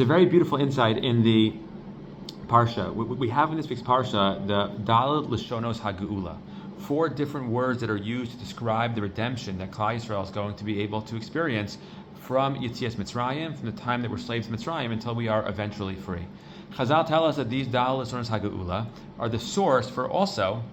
a very beautiful insight in the Parsha. We have in this week's Parsha the Dalet Lishonos HaGeula, 4 different words that are used to describe the redemption that Klal Yisrael is going to be able to experience from Yetzias Mitzrayim, from the time that we're slaves in Mitzrayim until we are eventually free. Chazal tell us that these Dalet Lishonos HaGeula are the source for also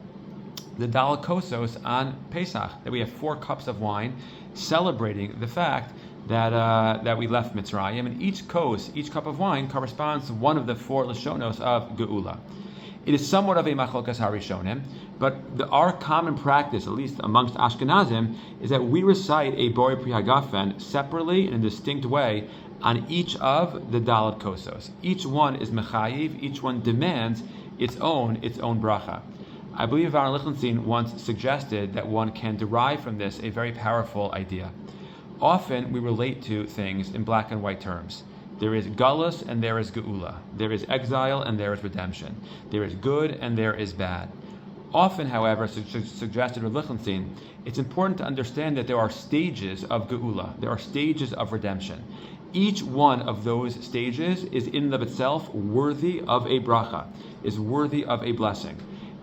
the Dalet Kosos on Pesach, that we have 4 cups of wine celebrating the fact that we left Mitzrayim, and each cup of wine corresponds to one of the 4 Lishonos of Geula. It is somewhat of a machlokas harishonim, but our common practice, at least amongst Ashkenazim, is that we recite a Borei Pri Hagafen separately in a distinct way on each of the Dalet Kosos. Each one is mechayiv, each one demands its own bracha. I believe Aaron Lichtenstein once suggested that one can derive from this a very powerful idea. Often we relate to things in black and white terms. There is galus and there is geula. There is exile and there is redemption. There is good and there is bad. Often, however, suggested with Lichtenstein, it's important to understand that there are stages of geula. There are stages of redemption. Each one of those stages is in and of itself worthy of a bracha, is worthy of a blessing.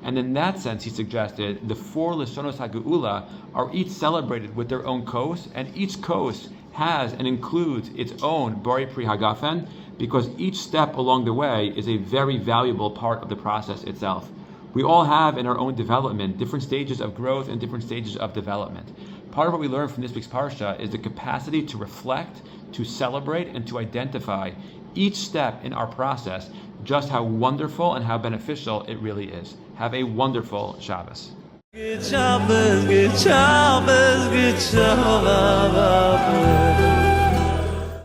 And in that sense, he suggested the 4 Lishonos HaGeula are each celebrated with their own kos, and each kos has and includes its own Borei Pri Hagafen, because each step along the way is a very valuable part of the process itself. We all have in our own development different stages of growth and different stages of development. Part of what we learn from this week's Parsha is the capacity to reflect, to celebrate, and to identify each step in our process, just how wonderful and how beneficial it really is. Have a wonderful Shabbos. Good Shabbos, good Shabbos, good Shabbos.